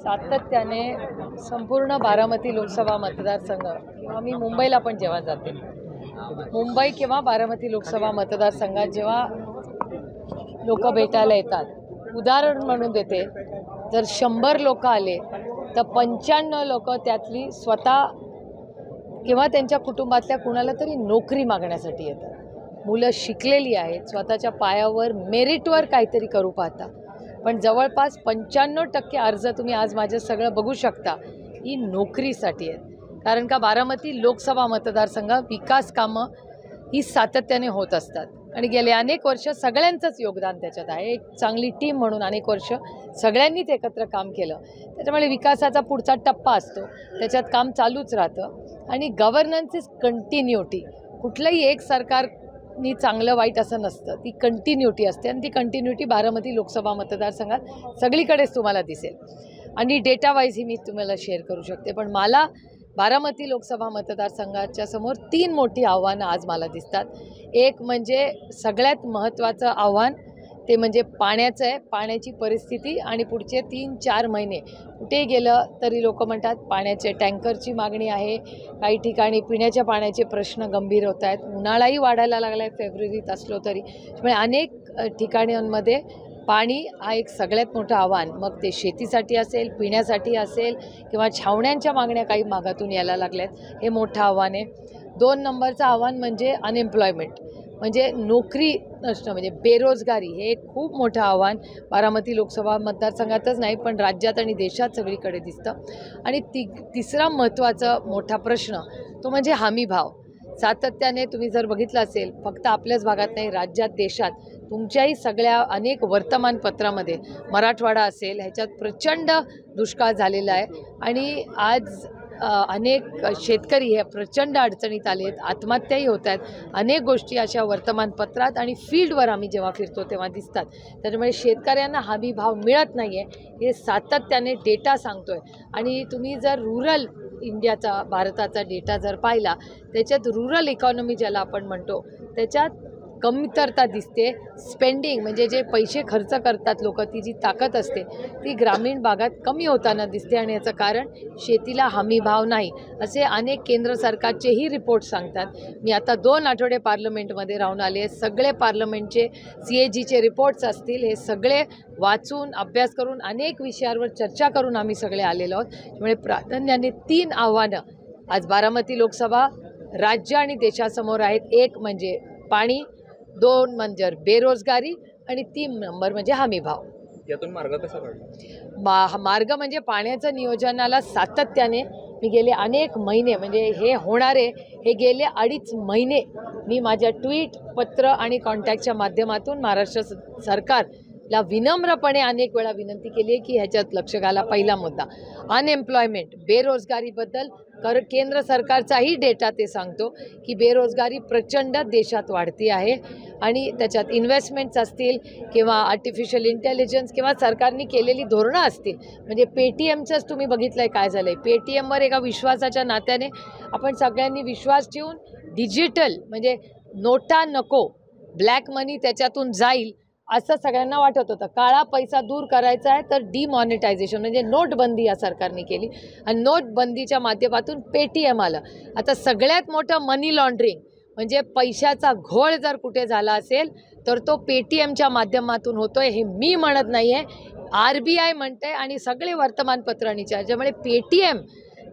सातत्याने संपूर्ण बारामती लोकसभा मतदारसंघ किंवा मी मुंबईला पण जेव्हा जाते, मुंबई किंवा बारामती लोकसभा मतदारसंघात जेव्हा लोक भेटायला येतात, उदाहरण म्हणून देते, जर 100 लोक आले तर 95 लोक त्यातली स्वतः किंवा त्यांच्या कुटुंबातल्या कुणाला तरी नोकरी मागण्यासाठी येतात. मुलं शिकलेली आहेत, स्वतःच्या पायावर मेरिटवर काहीतरी करू पाहता, पण जवळपास 95% अर्ज तुम्ही आज माझं सगळं बघू शकता ही नोकरीसाठी आहेत. कारण का बारामती लोकसभा मतदारसंघ विकास कामं ही सातत्याने होत असतात आणि गेले अनेक वर्ष सगळ्यांचंच योगदान त्याच्यात आहे. एक चांगली टीम म्हणून अनेक वर्ष सगळ्यांनीच एकत्र काम केलं, त्याच्यामुळे विकासाचा पुढचा टप्पा असतो, त्याच्यात काम चालूच राहतं. आणि गव्हर्नन्स इज कंटिन्युटी. कुठलंही एक सरकारनी चांगलं वाईट असं नसतं, ती कंटिन्युटी असते आणि ती कंटिन्युटी बारामती लोकसभा मतदारसंघात सगळीकडेच तुम्हाला दिसेल. आणि डेटा वाईज ही मी तुम्हाला शेअर करू शकते, पण मला बारामती लोकसभा मतदारसंघाच्या समोर 3 मोठी आव्हानं आज मला दिसतात. एक म्हणजे सगळ्यात महत्त्वाचं आव्हान ते म्हणजे पाण्याचं आहे. पाण्याची परिस्थिती आणि पुढचे 3-4 महिने कुठे गेलं तरी लोक म्हणतात पाण्याचे टँकरची मागणी आहे. काही ठिकाणी पिण्याच्या पाण्याचे प्रश्न गंभीर होत आहेत. उन्हाळाही वाढायला लागला आहे फेब्रुवारीत असलो तरी. त्यामुळे अनेक ठिकाणांमध्ये पाणी हा एक सगळ्यात मोठं आव्हान, मग ते शेतीसाठी असेल, पिण्यासाठी असेल किंवा छावण्यांच्या मागण्या काही मागातून यायला लागल्यात, हे मोठं आव्हान आहे. 2 नंबरचं आव्हान म्हणजे अनएम्प्लॉयमेंट, म्हणजे नोकरी नसणं, म्हणजे बेरोजगारी. हे एक खूप मोठं आव्हान बारामती लोकसभा मतदारसंघातच नाही पण राज्यात आणि देशात सगळीकडे दिसतं. आणि तिसरा महत्त्वाचा मोठा प्रश्न तो म्हणजे हमी भाव. सातत्याने तुम्ही जर बघितलं असेल, फक्त आपल्याच भागात नाही, राज्यात देशात तुमच्याही सगळ्या अनेक वर्तमानपत्रामध्ये मराठवाडा असेल ह्याच्यात प्रचंड दुष्काळ झालेला आहे. आणि आज अनेक शेतकरी हे प्रचंड अडचणीत आले आहेत, आत्महत्याही होत आहेत. अनेक गोष्टी अशा वर्तमानपत्रात आणि फील्डवर आम्ही जेव्हा फिरतो तेव्हा दिसतात. त्याच्यामुळे शेतकऱ्यांना हमी भाव मिळत नाही आहे, हे सातत्याने डेटा सांगतो आहे. आणि तुम्ही जर रूरल इंडियाचा, भारताचा डेटा जर पाहिला, त्याच्यात रूरल इकॉनॉमी ज्याला आपण म्हणतो त्याच्यात कमतरता दिसते. स्पेंडिंग म्हणजे जे पैसे खर्च करतात लोक, ती जी ताकद असते ती ग्रामीण भागात कमी होताना दिसते. आणि याचं कारण शेतीला हमी भाव नाही, असे अनेक केंद्र सरकारचेही रिपोर्ट सांगतात. मी आता 2 आठवडे पार्लमेंटमध्ये राहून आले. सगळे पार्लमेंटचे CAGचे रिपोर्ट्स असतील, हे सगळे वाचून अभ्यास करून अनेक विषयावर चर्चा करून आम्ही सगळे आलेलो आहोत. त्यामुळे प्राधान्याने 3 आव्हानं आज बारामती लोकसभा राज्य आणि देशासमोर आहेत. एक म्हणजे पाणी, 2 म्हणजे बेरोजगारी आणि 3 नंबर म्हणजे हमी भाव. यातून मार्ग कसा काढला? मार्ग म्हणजे पाण्याचं नियोजनाला सातत्याने मी गेले अनेक महिने, म्हणजे हे होणारे हे गेले 2.5 महिने मी माझ्या ट्विट, पत्र आणि कॉन्टॅक्टच्या माध्यमातून महाराष्ट्र सरकारला विनम्रपणे अनेक वेळा विनंती केली आहे की ह्याच्यात लक्ष घाला. पहिला मुद्दा अनएम्प्लॉयमेंट, बेरोजगारीबद्दल केंद्र सरकारचाही डेटा ते सांगतो की बेरोजगारी प्रचंड देशात वाढती आहे. आणि त्याच्यात इन्व्हेस्टमेंट्स असतील किंवा आर्टिफिशियल इंटेलिजन्स किंवा सरकारने केलेली धोरणं असतील, म्हणजे पेटीएमचंच तुम्ही बघितलं आहे काय झालं आहे. पेटीएमवर एका विश्वासाच्या नात्याने आपण सगळ्यांनी विश्वास ठेवून डिजिटल, म्हणजे नोटा नको, ब्लॅक मनी त्याच्यातून जाईल असं सगळ्यांना वाटत होतं. काळा पैसा दूर करायचा आहे तर डिमॉनिटायझेशन म्हणजे नोटबंदी या सरकारने केली आणि नोटबंदीच्या माध्यमातून पेटीएम आलं. आता सगळ्यात मोठं मनी लॉन्ड्रिंग म्हणजे पैशाचा घोळ जर कुठे झाला असेल तर तो पेटीएमच्या माध्यमातून होतो आहे. हे मी म्हणत नाही आहे, RBI म्हणते आणि सगळे वर्तमानपत्रांनी. त्याच्यामुळे पेटीएम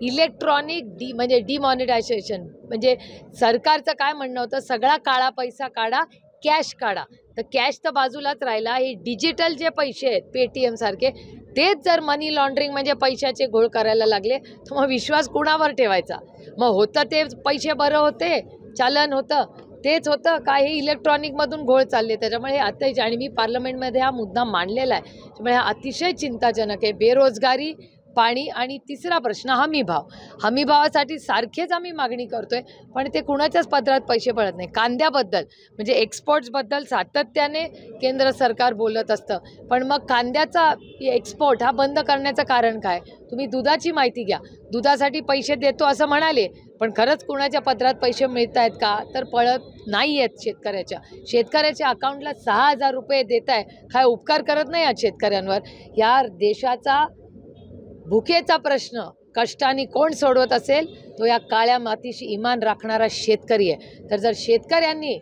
इलेक्ट्रॉनिक म्हणजे डिमॉनिटायझेशन, म्हणजे सरकारचं काय म्हणणं होतं, सगळा काळा पैसा काढा, कॅश काढा. तर कॅश तर बाजूलाच राहिला, हे डिजिटल जे पैसे आहेत पेटीएमसारखे तेच जर मनी लॉन्ड्रिंग म्हणजे पैशाचे घोळ करायला लागले तर मग विश्वास कुणावर ठेवायचा? मग होतं ते पैसे बरं होते, चालन होतं तेच होतं का हे इलेक्ट्रॉनिकमधून घोळ चालले? त्याच्यामुळे हे अतिशय, आणि मी पार्लमेंटमध्ये हा मुद्दा मांडलेला आहे, त्यामुळे हा अतिशय चिंताजनक आहे. बेरोजगारी, पाणी आणि तिसरा प्रश्न हमी भाव. हमी भावासाठी सारखेच आम्ही मागणी करतोय पण ते कुणाच्याच पदरात पैसे पडत नाही. कांद्याबद्दल म्हणजे एक्सपोर्ट्सबद्दल सातत्याने केंद्र सरकार बोलत असतं, पण मग कांद्याचा एक्सपोर्ट हा बंद करण्याचं कारण काय? तुम्ही दुधाची माहिती घ्या, दुधासाठी पैसे देतो असं म्हणाले, पण खरंच कुणाच्या पदरात पैसे मिळत आहेत का? तर पळत नाही आहेत. शेतकऱ्याच्या अकाउंटला 6,000 रुपये देत आहे, काय उपकार करत नाही आज शेतकऱ्यांवर? या देशाचा भुकेचा प्रश्न कष्टाने कोण सोडवत असेल तो या काळ्या मातीशी इमान राखणारा शेतकरी आहे. तर जर शेतकऱ्यांनी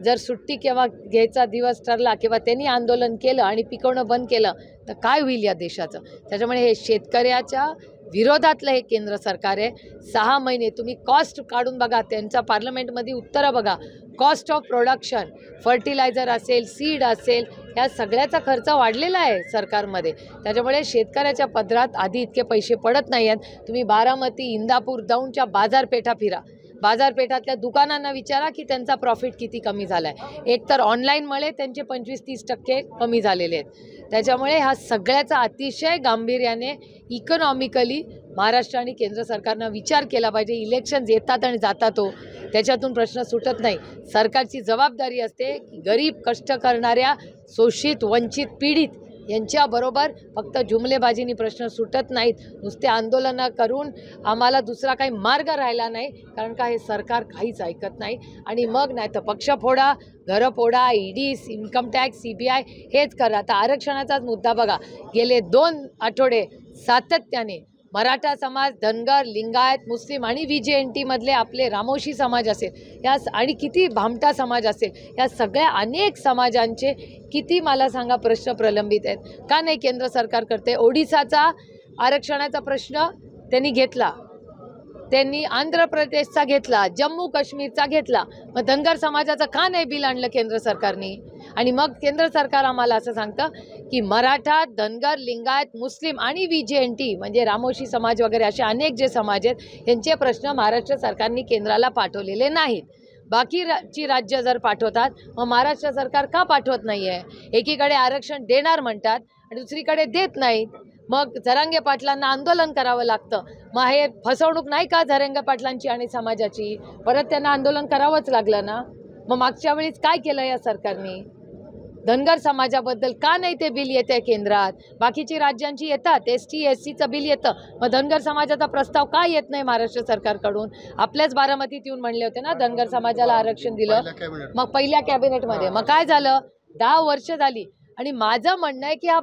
जर सुट्टी केव्हा घ्यायचा दिवस ठरला किंवा त्यांनी आंदोलन केलं आणि पिकवणं बंद केलं तर काय होईल या देशाचं. त्याच्यामुळे हे शेतकऱ्याच्या विरोधातलं हे केंद्र सरकार आहे. 6 महिने तुम्ही कॉस्ट काढून बघा, त्यांच्या पार्लमेंटमध्ये उत्तरं बघा. कॉस्ट ऑफ प्रोडक्शन, फर्टिलायझर असेल, सीड असेल, या सगळ्याचा खर्च वाढलेला आहे सरकारमध्ये. त्याच्यामुळे शेतकऱ्याच्या पदरात आधी इतके पैसे पडत नाही आहेत. तुम्ही बारामती, इंदापूर, दौंडच्या बाजारपेठा फिरा. बाजारपेठातल्या दुकानांना विचारा की त्यांचा प्रॉफिट किती कमी झाला आहे. एक तर ऑनलाईनमुळे त्यांचे 25-30% कमी झालेले आहेत. त्याच्यामुळे हा सगळ्याचा अतिशय गांभीर्याने इकॉनॉमिकली महाराष्ट्र आणि केंद्र सरकारनं विचार केला पाहिजे. इलेक्शन्स येतात आणि जातात हो, त्याच्यातून प्रश्न सुटत नाही. सरकारची जबाबदारी असते की गरीब, कष्ट करणाऱ्या, शोषित, वंचित, पीडित यांच्याबरोबर फक्त जुमलेबाजीनी प्रश्न सुटत नाहीत. नुसते आंदोलनं करून आम्हाला दुसरा काही मार्ग राहिला नाही, कारण का हे सरकार काहीच ऐकत नाही. आणि मग नाही तर पक्ष फोडा, घरं फोडा, ईडी, इन्कम टॅक्स, CBI हेच करा. आता आरक्षणाचाच मुद्दा बघा. गेले 2 आठवडे सातत्याने मराठा समाज, धनगर, लिंगायत, मुस्लिम आणि VJNT मधले आपले रामोशी समाज असेल या आणि किती भामटा समाज असेल, या सगळ्या अनेक समाजांचे किती मला सांगा प्रश्न प्रलंबित आहेत. का नाही केंद्र सरकार करते. ओडिसाचा आरक्षणाचा प्रश्न त्यांनी घेतला, त्यांनी आंध्र प्रदेशचा घेतला, जम्मू काश्मीरचा घेतला. मग धनगर समाजाचं का नाही बिल आणलं केंद्र सरकारने. आणि मग केंद्र सरकार आम्हाला असं सांगतं की मराठा, धनगर, लिंगायत, मुस्लिम आणि VJNT म्हणजे रामोशी समाज वगैरे असे अनेक जे समाज आहेत यांचे प्रश्न महाराष्ट्र सरकारने केंद्राला पाठवलेले नाहीत. बाकीची राज्य जर पाठवतात मग महाराष्ट्र सरकार का पाठवत नाही आहे. एकीकडे आरक्षण देणार म्हणतात आणि दुसरीकडे देत नाहीत. मग जरांगे पाटलांना आंदोलन करावं लागतं. मग हे फसवणूक नाही का जरांगे पाटलांची आणि समाजाची. परत त्यांना आंदोलन करावंच लागलं ना. मग मागच्या वेळीच काय केलं या सरकारने. धनगर समाजाबद्दल का नाही ते बिल येते केंद्रात. बाकीची राज्यांची येतात, ST SCचं बिल येतं, मग धनगर समाजाचा प्रस्ताव का येत नाही महाराष्ट्र सरकारकडून. आपल्याच बारामतीत येऊन म्हणले होते ना धनगर समाजाला आरक्षण दिलं. मग पहिल्या कॅबिनेटमध्ये मग काय झालं. 10 वर्ष झाली. आणि माझं म्हणणं आहे की हा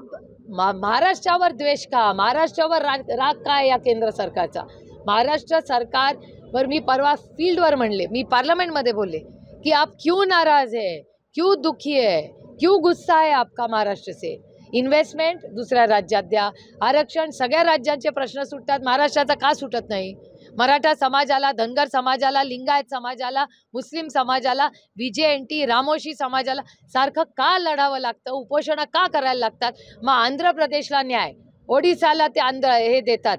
महाराष्ट्रावर द्वेष का, महाराष्ट्रावर राग काय या केंद्र सरकारचा. महाराष्ट्र सरकारवर मी परवा फील्डवर म्हणले, मी पार्लमेंटमध्ये बोलले की आप क्यों नाराज है, क्यों दुखी है, क्यों गुस्सा है आपका महाराष्ट्र से. इन्व्हेस्टमेंट दुसऱ्या राज्यात द्या, आरक्षण सगळ्या राज्यांचे प्रश्न सुटतात, महाराष्ट्राचा का सुटत नाही. मराठा समाजाला, धनगर समाजाला, लिंगायत समाजाला, मुस्लिम समाजाला, VJNT, रामोशी समाजाला सारखं का लढावं लागतं, उपोषणं का करायला लागतात. मग आंध्र प्रदेशला न्याय, ओडिसाला ते हे देतात,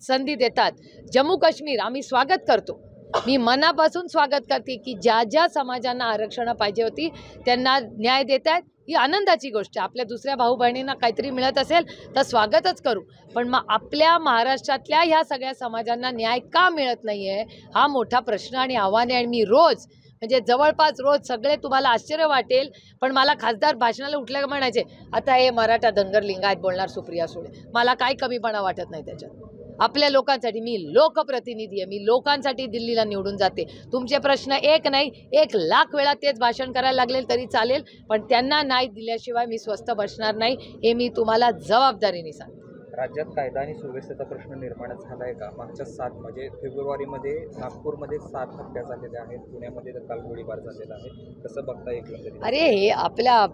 संधी देतात. जम्मू काश्मीर आम्ही स्वागत करतो, मी मनापासून स्वागत करते की ज्या ज्या समाजांना आरक्षण पाहिजे होती त्यांना न्याय देत आहेत. ही आनंदाची गोष्ट आहे. आपल्या दुसऱ्या भाऊ बहिणींना काहीतरी मिळत असेल तर स्वागतच करू. पण मग आपल्या महाराष्ट्रातल्या ह्या सगळ्या समाजांना न्याय का मिळत नाही आहे हा मोठा प्रश्न आणि आव्हान आहे. आणि मी रोज म्हणजे जवळपास रोज सगळे तुम्हाला आश्चर्य वाटेल पण मला खासदार भाषणाला उठल्या म्हणायचे आता हे मराठा, धनगर, लिंगायत बोलणार सुप्रिया सुळे. मला काही कमीपणा वाटत नाही त्याच्यात. आपल्या लोकांसाठी मी लोकप्रतिनिधी आहे, मी लोकांसाठी दिल्लीला निवडून जाते. तुमचे प्रश्न एक नाही 1,00,000 वेळा तेच भाषण करायला लागले तरी चालेल, पण त्यांना नाही दिल्याशिवाय मी स्वस्थ बसणार नाही, हे मी तुम्हाला जबाबदारीने सांगते. राज्यात कायदा आणि सुव्यवस्थेचा प्रश्न निर्माण झाला आहे का. मागच्या 7 म्हणजे फेब्रुवारीमध्ये नागपूरमध्ये 7 हत्या झालेल्या आहेत, पुण्यामध्ये तर काल गोळीबार झालेला आहे. कसं बघता एकंदरीत. अरे हे आपल्या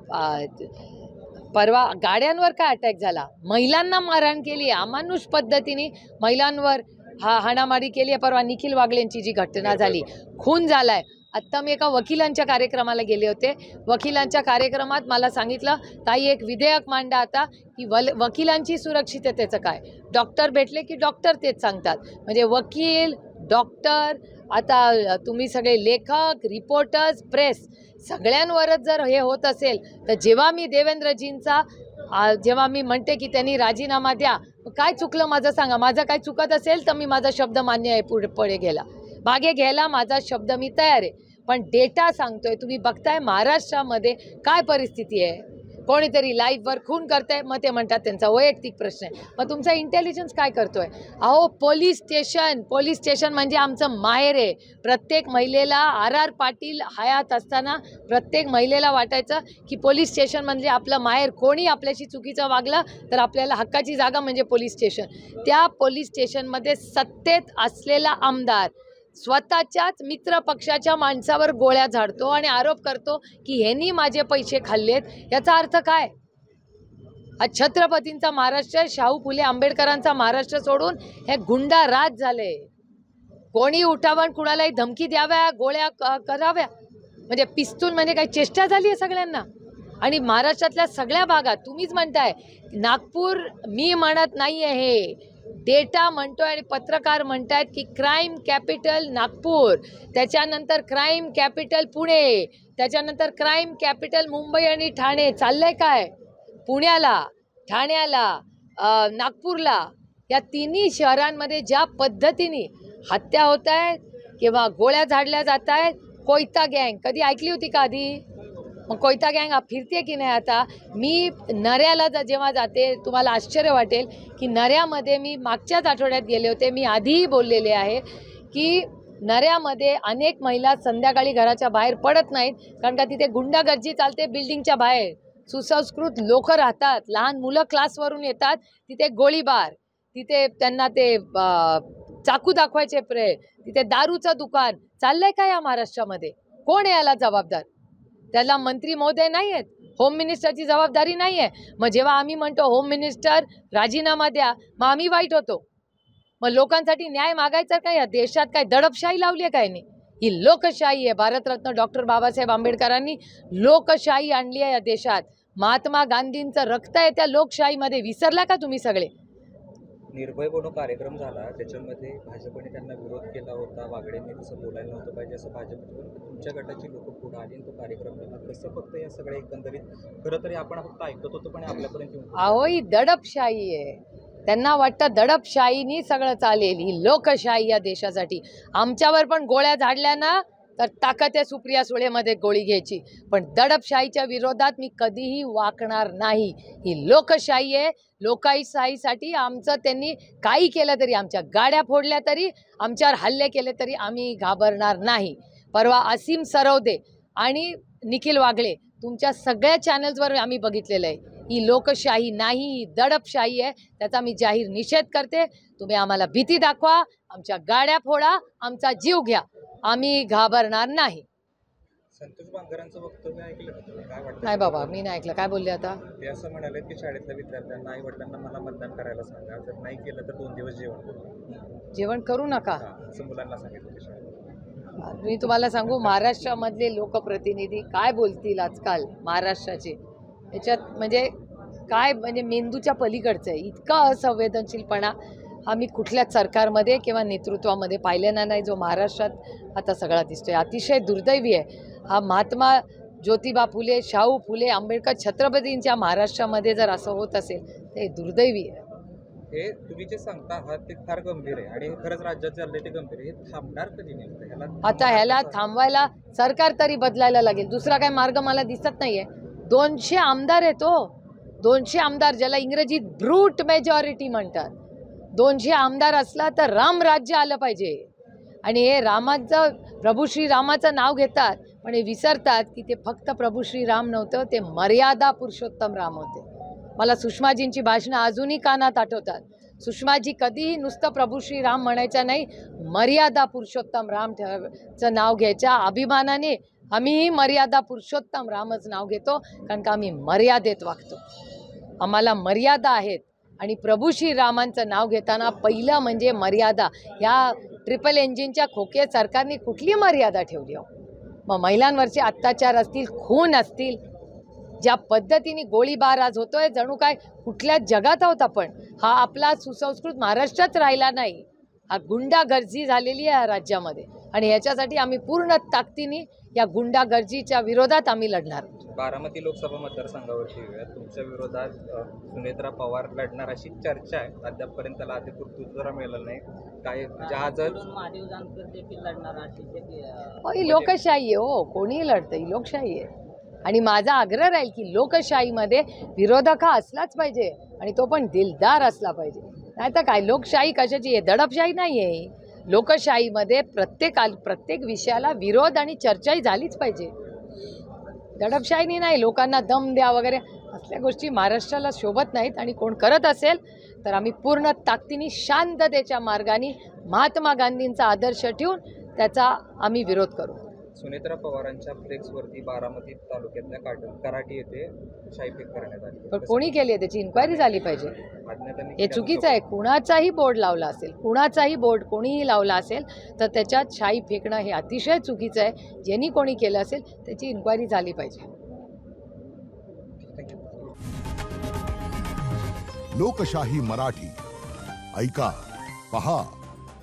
परवा गाड्यांवर काय अटॅक झाला, महिलांना मारहाण केली, अमानुष पद्धतीने महिलांवर हाणामारी केली आहे. परवा निखिल वागलेंची जी घटना झाली, खून झालाय. आत्ता मी एका वकिलांच्या कार्यक्रमाला गेले होते. वकिलांच्या कार्यक्रमात मला सांगितलं ताई एक विधेयक मांडा आता की वकिलांची सुरक्षिततेचं काय. डॉक्टर भेटले की डॉक्टर तेच सांगतात. म्हणजे वकील, डॉक्टर, आता तुम्ही सगळे लेखक, रिपोर्टर्स, प्रेस सगळ्यांवरच जर हे होत असेल तर जेव्हा मी देवेंद्रजींचा जेव्हा मी म्हणते की त्यांनी राजीनामा द्या, काय चुकलं माझं सांगा. माझं काय चुकत असेल तर मी माझा शब्द मान्य आहे, पुढे गेला मागे घ्यायला माझा शब्द मी तयार आहे. पण डेटा सांगतोय, तुम्ही बघताय महाराष्ट्रामध्ये काय परिस्थिती आहे. कोणीतरी लाईव्हवर खून करतंय, मग ते म्हणतात त्यांचा वैयक्तिक प्रश्न आहे. मग तुमचा इंटेलिजन्स काय करतोय? अहो, पोलीस स्टेशन म्हणजे आमचं माहेर आहे. प्रत्येक महिलेला RR पाटील हयात असताना प्रत्येक महिलेला वाटायचं की पोलीस स्टेशन म्हणजे आपलं माहेर. कोणी आपल्याशी चुकीचं वागलं तर आपल्याला हक्काची जागा म्हणजे पोलीस स्टेशन. त्या पोलीस स्टेशनमध्ये सत्तेत असलेला आमदार स्वतःच्याच मित्र पक्षाच्या माणसावर गोळ्या झाडतो आणि आरोप करतो की ह्यांनी माझे पैसे खाल्लेत. याचा अर्थ काय? हा छत्रपतींचा महाराष्ट्र, शाहू फुले आंबेडकरांचा महाराष्ट्र सोडून हे गुंडा राज झाले. कोणी उठावं, कुणालाही धमकी द्याव्या, गोळ्या कराव्या, म्हणजे पिस्तूल म्हणजे काही चेष्टा झाली आहे सगळ्यांना. आणि महाराष्ट्रातल्या सगळ्या भागात तुम्हीच म्हणताय, नागपूर मी म्हणत नाही आहे, हे डेटा म्हणतोय आणि पत्रकार म्हणतायत की क्राईम कॅपिटल नागपूर, त्याच्यानंतर क्राईम कॅपिटल पुणे, त्याच्यानंतर क्राईम कॅपिटल मुंबई आणि ठाणे. चाललंय काय? पुण्याला, ठाण्याला, नागपूरला, या तिन्ही शहरांमध्ये ज्या पद्धतीने हत्या होत आहेत किंवा गोळ्या झाडल्या जात आहेत. कोयता गँग कधी ऐकली होती का आधी? मग कोयता गँग फिरते की नाही आता? मी नऱ्याला जेव्हा जाते तुम्हाला आश्चर्य वाटेल की नऱ्यामध्ये मी मागच्याच आठवड्यात गेले होते. मी आधीही बोललेले आहे की नऱ्यामध्ये अनेक महिला संध्याकाळी घराच्या बाहेर पडत नाहीत, कारण का तिथे गुंडागर्दी चालते. बिल्डिंगच्या बाहेर सुसंस्कृत लोक राहतात, लहान मुलं क्लासवरून येतात, तिथे गोळीबार, तिथे त्यांना ते चाकू दाखवायचे तिथे दारूचं दुकान. चाललंय का या महाराष्ट्रामध्ये? कोण आहे याला जबाबदार? त्याला मंत्री महोदय नाही आहेत, होम मिनिस्टरची जबाबदारी नाही आहे. मग जेव्हा आम्ही म्हणतो होम मिनिस्टर राजीनामा द्या, मग आम्ही वाईट होतो. मग लोकांसाठी न्याय मागायचा काय? या देशात काय दडपशाही लावली आहे काय? नाही, ही लोकशाही आहे. भारतरत्न डॉक्टर बाबासाहेब आंबेडकरांनी लोकशाही आणली आहे या देशात. महात्मा गांधींचं रक्त आहे त्या लोकशाहीमध्ये. विसरला का तुम्ही सगळे? निर्भय बनू कार्यक्रम झाला, त्याच्यामध्ये भाजपने त्यांना विरोध केला होता. वागडेंनी तसं बोलायला नव्हतं पाहिजे असं भाजपवर तुमच्या गटाची लोक पुढे आली आणि तो कार्यक्रम केला. कसं फक्त या सगळ्या एकंदरीत खरं तरी आपण फक्त ऐकत होतो पण आपल्यापर्यंत येऊन अहो, ही दडपशाही आहे. त्यांना वाटतं दडपशाहीनी सगळं चालेल. ही लोकशाही या देशासाठी. आमच्यावर पण गोळ्या झाडल्या ना तर ताकद आहे सुप्रिया सुळेमध्ये गोळी घ्यायची, पण दडपशाहीच्या विरोधात मी कधीही वाकणार नाही. ही लोकशाही आहे. लोकशाहीसाठी आमचं त्यांनी काही केलं तरी, आमच्या गाड्या फोडल्या तरी, आमच्यावर हल्ले केले तरी आम्ही घाबरणार नाही. परवा असीम सरवदे आणि निखिल वागळे तुमच्या सगळ्या चॅनल्सवर आम्ही बघितलेलं आहे. ही लोकशाही नाही, ही दडपशाही आहे. त्याचा मी जाहीर निषेध करते. तुम्ही आम्हाला भीती दाखवा, आमच्या गाड्या फोडा, आमचा जीव घ्या, आम्ही घाबरणार नाही. संतोष बांगरांचं वक्तव्य ऐकलं का तुम्ही? काय वाटतं? नाही बाबा, मी नाही ऐकलं. काय बोलले आता? ते असं म्हणाले की शाळेतल्या विद्यार्थ्यांना आई वडिलांना मला मतदान करायला सांगा, जर नाही केलं तर 2 दिवस जेवण करू. जेवण करू नका असं मुलांना सांगितलं ते शाळेत. मी तुम्हाला सांगू, महाराष्ट्रामधले लोकप्रतिनिधी काय बोलतील आजकाल महाराष्ट्राचे, याच्यात म्हणजे काय, म्हणजे मेंदूच्या पलीकडचं आहे. इतका असंवेदनशीलपणा आम्ही कुठल्याच सरकारमध्ये किंवा नेतृत्वामध्ये पाहिलेला नाही, जो महाराष्ट्रात आता सगळा दिसतोय. अतिशय दुर्दैवी आहे. हा महात्मा ज्योतिबा फुले, शाहू फुले, आंबेडकर, छत्रपतींच्या महाराष्ट्रामध्ये जर असं होत असेल तर हे दुर्दैवी आहे. हे तुम्ही जे सांगता आहात ते फार गंभीर आहे आणि हे खरंच राज्यात चाललंय ते गंभीर आहे. हे थांबणार कधी नेमकं? आता ह्याला थांबवायला सरकार तरी बदलायला लागेल. दुसरा काय मार्ग मला दिसत नाहीये. 200 आमदार आहेत हो, 200 आमदार, ज्याला इंग्रजीत ब्रूट मेजॉरिटी म्हणतात. 200 आमदार असला तर राम राज्य आलं पाहिजे. आणि हे रामाचं, प्रभू श्रीरामाचं नाव घेतात पण हे विसरतात की ते फक्त प्रभू श्रीराम नव्हतं, ते मर्यादा पुरुषोत्तम राम होते. मला सुषमाजींची भाषणं अजूनही कानात आठवतात. सुषमाजी कधीही नुसतं प्रभू श्रीराम म्हणायच्या नाही, मर्यादा पुरुषोत्तम रामचं नाव घ्यायच्या. अभिमानाने आम्हीही मर्यादा पुरुषोत्तम रामच नाव घेतो, कारण का आम्ही मर्यादेत वागतो. आम्हाला मर्यादा आहेत. आणि प्रभू श्रीरामांचं नाव घेताना पहिलं म्हणजे मर्यादा. या ट्रिपल इंजिनच्या खोके सरकारने कुठली मर्यादा ठेवली हो? मग महिलांवरचे अत्याचार असतील, खून असतील, ज्या पद्धतीने गोळीबार आज होतोय, जणू काय कुठल्या जगात आहोत आपण. हा आपला सुसंस्कृत महाराष्ट्रात राहिला नाही, हा गुंडागर्दी झालेली आहे या राज्यामध्ये. आणि ह्याच्यासाठी आम्ही पूर्ण ताकदीने या गुंडागर्दीच्या विरोधात आम्ही लढणार. बारामती लोकसभा मतदारसंघावरची तुमच्या विरोधात सुनेत्रा पवार लढणार अशी चर्चा आहे. अद्यापपर्यंत त्याला अधिकृत उत्तर मिळालं नाही. काय जहाजच ही लोकशाही आहे हो, कोणीही लढतं, ही लोकशाही आहे. आणि माझा आग्रह राहील की लोकशाहीमध्ये विरोधक हा असलाच पाहिजे आणि तो पण दिलदार असला पाहिजे. नाही तर काय लोकशाही कशाची आहे? दडपशाही नाही आहे. लोकशाहीमध्ये प्रत्येक विषयाला विरोध आणि चर्चाही झालीच पाहिजे. दडपशाहीनी नाही, लोकांना दम द्या वगैरे असल्या गोष्टी महाराष्ट्राला शोभत नाहीत. आणि कोण करत असेल तर आम्ही पूर्ण ताकदीने शांततेच्या मार्गाने महात्मा गांधींचा आदर्श ठेवून त्याचा आम्ही विरोध करू. सुनेत्रा पवारांच्या फ्लेक्सवरती बारामती तालुक्यातल्या कराटी येथे शाईफेक करण्यात आली. पण कोणी केली आहे त्याची इन्क्वायरी झाली पाहिजे. अज्ञातांनी हे चुकीचं आहे. कुणाचाही बोर्ड लावला असेल, कुणाचाही बोर्ड कोणीही लावला असेल तर त्याच्यात शाई फेकणं हे अतिशय चुकीचं आहे. ज्यांनी कोणी केलं असेल त्याची इन्क्वायरी झाली पाहिजे. लोकशाही मराठी ऐका, पहा,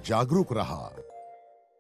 जागरूक रहा.